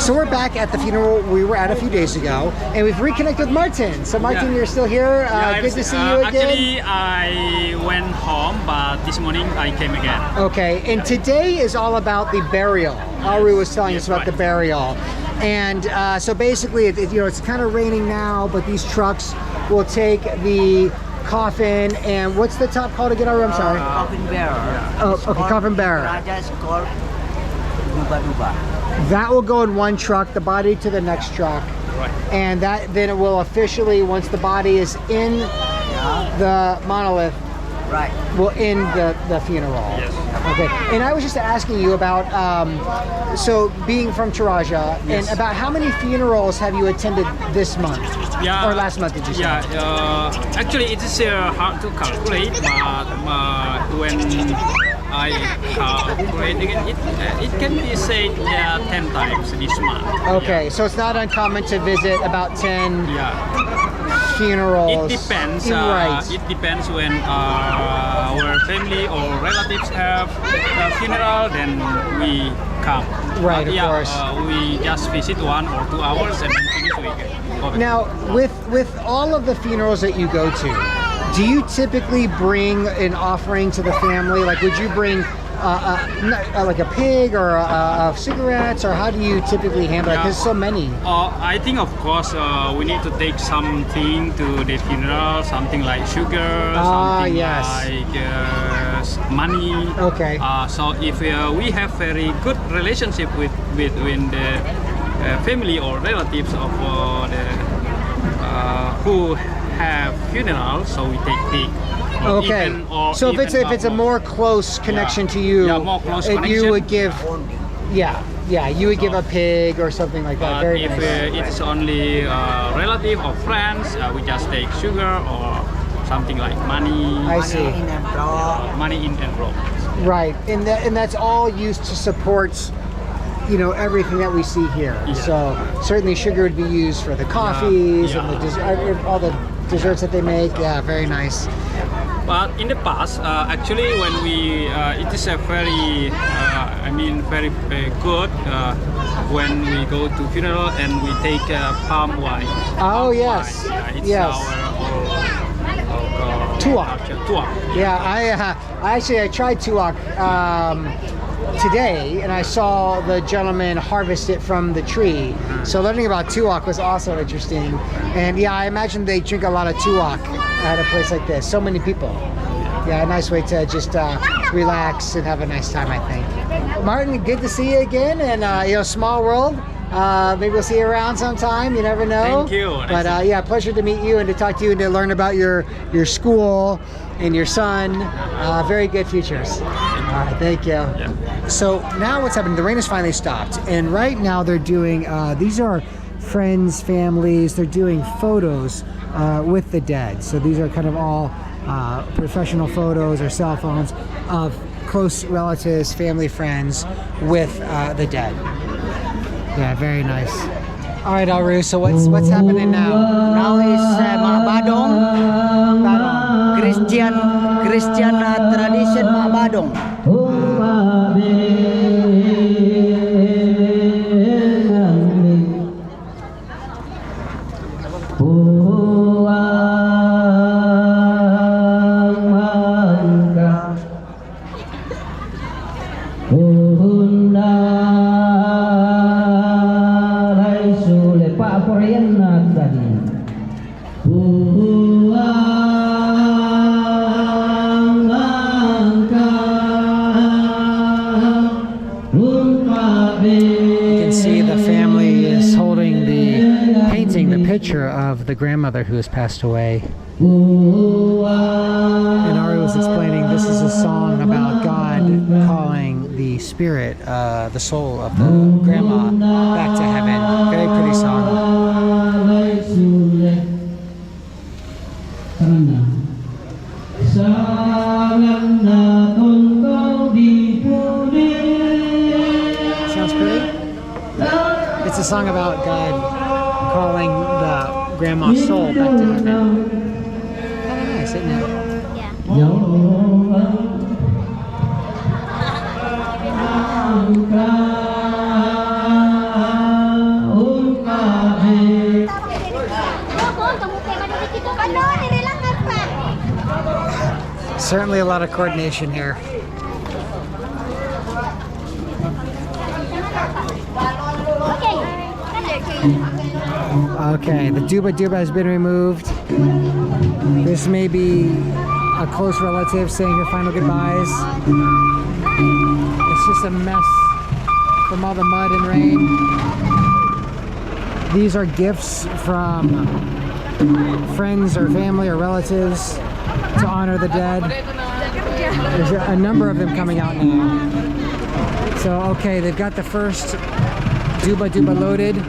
So we're back at the funeral we were at a few days ago, and we've reconnected with Martin. So Martin, you're still here. Good to see you again. Actually, I went home, but this morning I came again. Okay, and today is all about the burial. Aru was telling us about the burial. And so basically, it's kind of raining now, but these trucks will take the coffin, and what's the top called again, Aru? I'm sorry. Coffin bearer. Oh, okay, coffin bearer. Raja's called Duba. That will go in one truck, the body to the next truck. Right. And then it will officially, once the body is in the monolith, Right. will end the funeral. Yes. Okay. And I was just asking you about, so being from Toraja, and about how many funerals have you attended this month? Yeah. Or last month, did you say? Yeah. Actually, it is hard to calculate, but when I calculate again, it can be said 10 times this month. Okay, so it's not uncommon to visit about 10 funerals. It depends. Right. It depends when our family or relatives have a funeral, then we come. Right, but of course. We just visit 1 or 2 hours and then finish we go back. Now, with all of the funerals that you go to, do you typically bring an offering to the family? Like, would you bring like a pig or cigarettes, or how do you typically handle it? Because there's so many. I think, of course, we need to take something to the funeral, something like sugar, something like money. Okay. So if we have very good relationship with the family or relatives of who have funerals, so we take pig. Okay. So if it's a more close connection to you, more close you connection. would give, you would give a pig or something like that. But Very if nice. it's only relative or friends, we just take sugar or something like money. I see. Money in envelope. Right, and that's all used to support, everything that we see here. Yeah. So certainly sugar would be used for the coffees and all the desserts that they make. Yeah, very nice. But in the past, actually, when it is a very, very good when we go to funeral and we take palm wine. Oh yes, It's yes. our Tuak. Tuak. Yeah, I tried tuak today, and I saw the gentleman harvest it from the tree. So learning about tuak was also interesting. And I imagine they drink a lot of tuak at a place like this. So many people. Yeah, a nice way to just relax and have a nice time, I think. Martin, good to see you again, and small world. Maybe we'll see you around sometime. You never know. Thank you. But pleasure to meet you and to talk to you and to learn about your school and your son. Very good futures. All right, thank you. Yeah. So now what's happening? The rain has finally stopped, and right now they're doing. These are friends, families. They're doing photos with the dead. So these are kind of all professional photos or cell phones of close relatives, family, friends with the dead. Yeah, very nice. All right, Aru, so what's happening now? Now is Mak Badong. Christian tradition Mak Badong. Picture of the grandmother who has passed away. And Ari was explaining this is a song about God calling the spirit, the soul of the grandma back to heaven. Very pretty song. Sounds pretty? It's a song about God calling the grandma's soul back to heaven. Kind of nice, isn't it? Yeah. Certainly a lot of coordination here. Okay, the Duba Duba has been removed. This may be a close relative saying her final goodbyes. It's just a mess from all the mud and rain. These are gifts from friends or family or relatives to honor the dead. There's a number of them coming out now. So, okay, they've got the first Duba Duba loaded.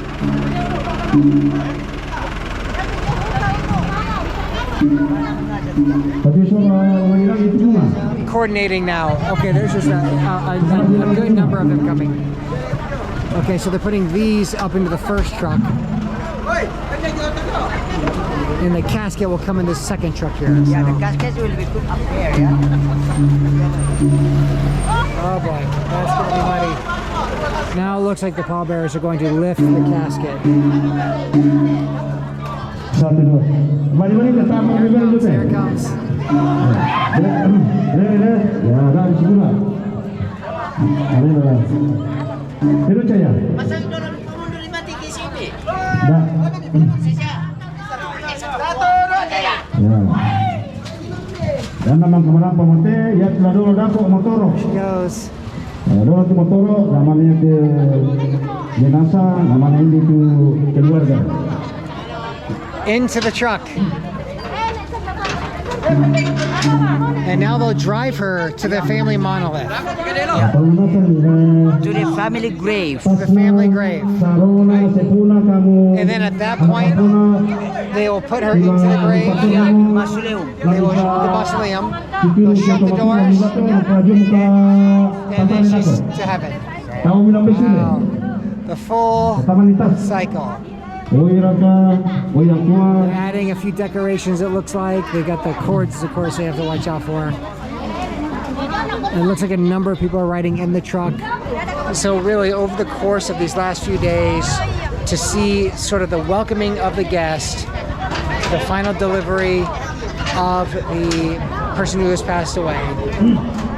Coordinating now. Okay, there's just a good number of them coming. Okay, so they're putting these up into the first truck. And the casket will come in the second truck here. Yeah, so. the casket will be put up there, yeah? Oh boy, that's gonna be muddy. Now it looks like the pallbearers are going to lift the casket. Here it comes. Dan naman kemarin pemote ya telah dulu dapur motoro. She goes. Dulu tu motoro namanya ke jenazah namanya ini tu keluarga. Into the truck. And now they'll drive her to the family monolith. To the family grave. The family grave. And then at that point, they will put her into the grave. Mausoleum. They will the mausoleum. They'll shut the doors, and then she's to heaven. Wow. The full cycle. They're adding a few decorations, it looks like. They got the cords, of course, they have to watch out for. And it looks like a number of people are riding in the truck. So really, over the course of these last few days, to see sort of the welcoming of the guest, the final delivery of the person who has passed away,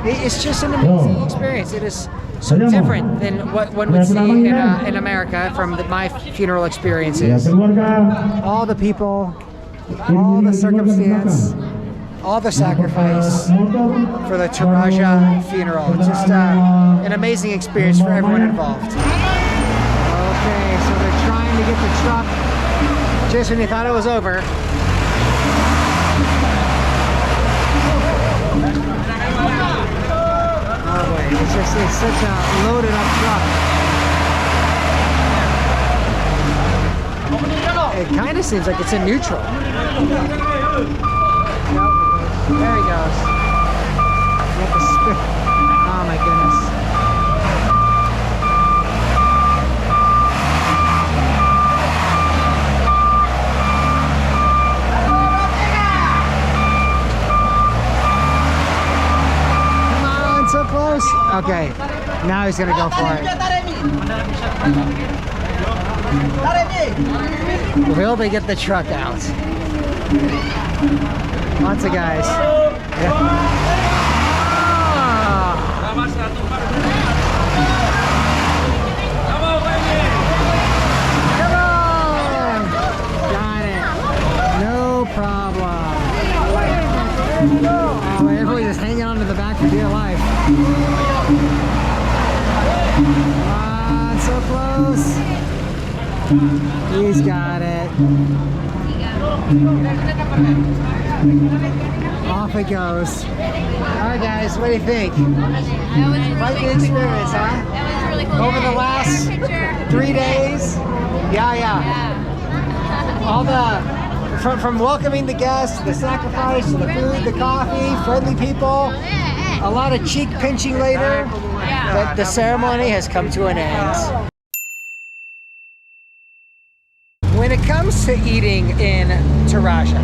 it's just an amazing experience. It is so different than what one would see in America from my funeral experiences. All the people, all the circumstance, all the sacrifice for the Taraja funeral. Just an amazing experience for everyone involved. Okay, so they're trying to get the truck just when you thought it was over. Oh boy, it's such a loaded up truck. It kind of seems like it's in neutral. There he goes. You have to spin. Oh my goodness. Come on, so close. Okay, now he's gonna go for it. Will they get the truck out? Lots of guys. Yeah. Come on! Got it. No problem. Oh, everybody's just hanging on to the back for dear life. Come on, so close. He's got it. Off it goes. Alright guys, what do you think? Quite the experience, huh? That was really cool. Over the last 3 days? Yeah. All the, from welcoming the guests, the sacrifice, to the food, the coffee, friendly people, a lot of cheek pinching later, but the ceremony has come to an end. When it comes to eating in Taraja,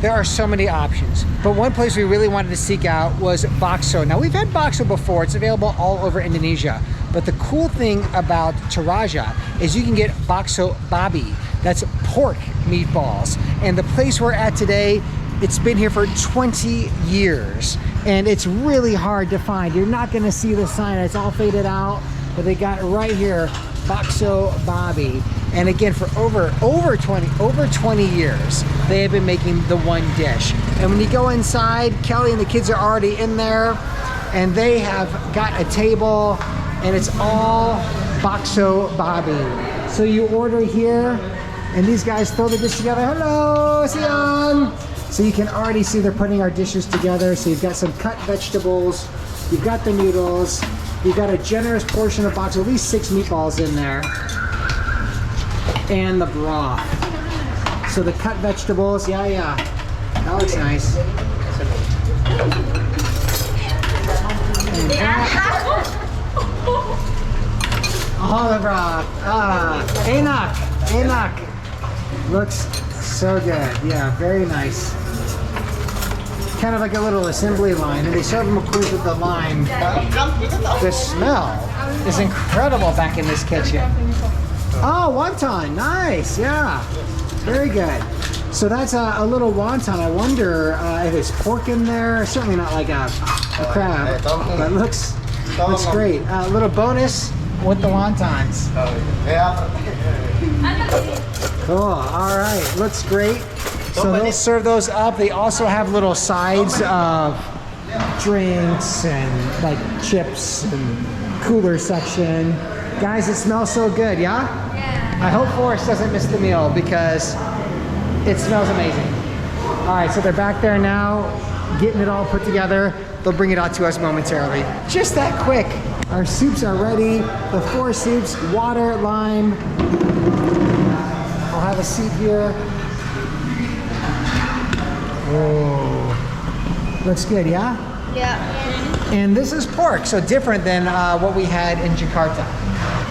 there are so many options, but one place we really wanted to seek out was bakso. Now we've had bakso before, it's available all over Indonesia, but the cool thing about Taraja is you can get bakso babi, that's pork meatballs. And the place we're at today It's been here for 20 years, and it's really hard to find. You're not gonna see the sign, it's all faded out, but they got right here, Bakso Bobby. And again, for over 20 years, they have been making the one dish. And when you go inside, Kelly and the kids are already in there, and they have got a table, and it's all Bakso Bobby. So you order here, and these guys throw the dish together. Hello, Sian! So you can already see they're putting our dishes together. So you've got some cut vegetables, you've got the noodles, you've got a generous portion of bakso, at least 6 meatballs in there, and the broth. So the cut vegetables, yeah, that looks nice. And that, all the broth. Enak. Looks so good. Yeah, very nice. Kind of like a little assembly line, and they serve them of course with the lime. The smell is incredible back in this kitchen. Oh, wonton, nice, yeah, very good. So that's a little wonton. I wonder if it's pork in there. Certainly not like a crab, but looks great. A little bonus with the wontons. Cool, all right, looks great. So they'll serve those up. They also have little sides of drinks and like chips and cooler section. Guys, it smells so good, yeah? I hope Forrest doesn't miss the meal because it smells amazing. All right, so they're back there now, getting it all put together. They'll bring it out to us momentarily. Just that quick. Our soups are ready. The 4 soups, water, lime. I'll have a seat here. Oh, looks good, yeah? Yeah. And this is pork, so different than what we had in Jakarta.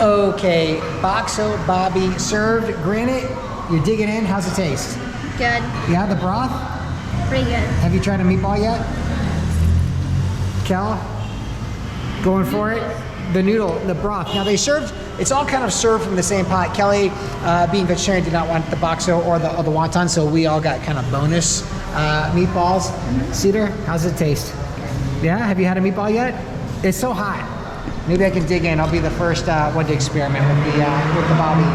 Okay, Bakso Bobby served. Granite, you're digging in. How's it taste? Good. Yeah, the broth? Pretty good. Have you tried a meatball yet? Kel? Going for it? The noodle, the broth. Now they served, it's all kind of served from the same pot. Kelly, being vegetarian, did not want the bakso or the wonton, so we all got kind of bonus meatballs. Cedar, how's it taste? Yeah, have you had a meatball yet? It's so hot. Maybe I can dig in. I'll be the first one to experiment with the Bobby.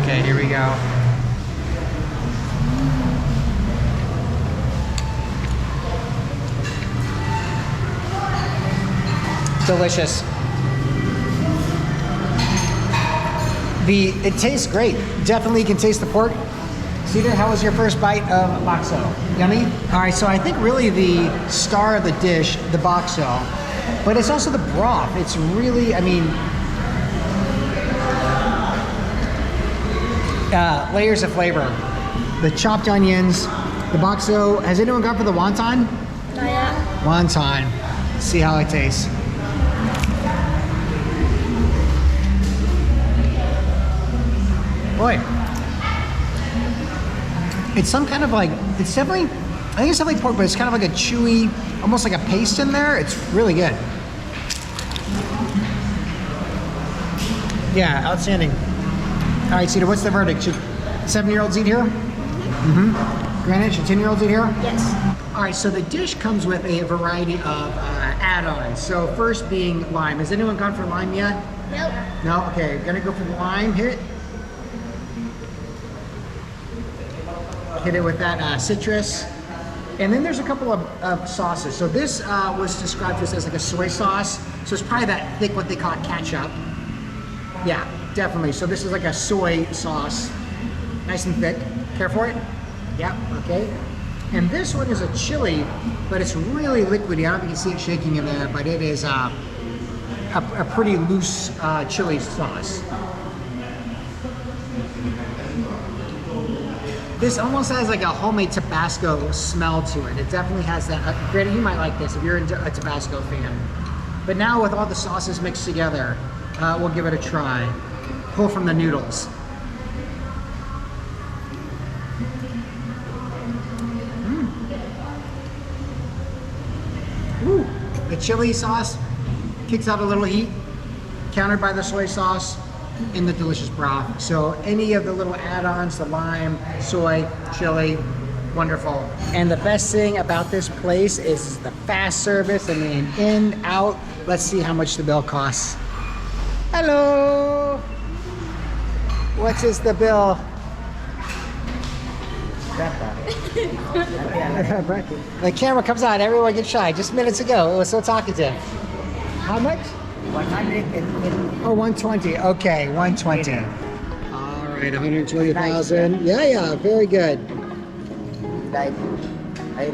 Okay, here we go. Delicious. It tastes great. Definitely can taste the pork. Cedar, how was your first bite of bakso? Yummy? All right, so I think really the star of the dish, the bakso, but it's also the broth. It's really, I mean, layers of flavor. The chopped onions, the bakso. Has anyone gone for the wonton? Not yet. Wonton. Let's see how it tastes. Boy, it's some kind of like, I think it's definitely pork, but it's kind of like a chewy, almost like a paste in there. It's really good. Yeah, outstanding. All right, Cedar, what's the verdict? Should 7-year-olds eat here? Mm-hmm. Granite, should 10-year-olds eat here? Yes. All right, so the dish comes with a variety of add-ons. So first being lime. Has anyone gone for lime yet? Nope. No? Okay, gonna go for the lime. Hit it with that citrus. And then there's a couple of sauces. So this was described just as like a soy sauce. So it's probably that thick, what they call ketchup. Yeah, definitely. So this is like a soy sauce. Nice and thick. Care for it? Yeah, okay. And this one is a chili, but it's really liquidy. I don't know if you can see it shaking in there, but it is a pretty loose chili sauce. This almost has like a homemade Tabasco smell to it. It definitely has that. Granted, you might like this if you're a Tabasco fan. But now with all the sauces mixed together, we'll give it a try. Pull from the noodles. Ooh, the chili sauce kicks out a little heat, countered by the soy sauce in the delicious broth. So any of the little add-ons, the lime, soy, chili, Wonderful. And the best thing about this place is the fast service. I mean, in, out. Let's see how much the bill costs. Hello. What is the bill? The camera comes on. Everyone gets shy. Just minutes ago, it was so talkative. How much? 120. Oh, 120. Okay, 120. All right, 120,000. Yeah, very good. Like, ay,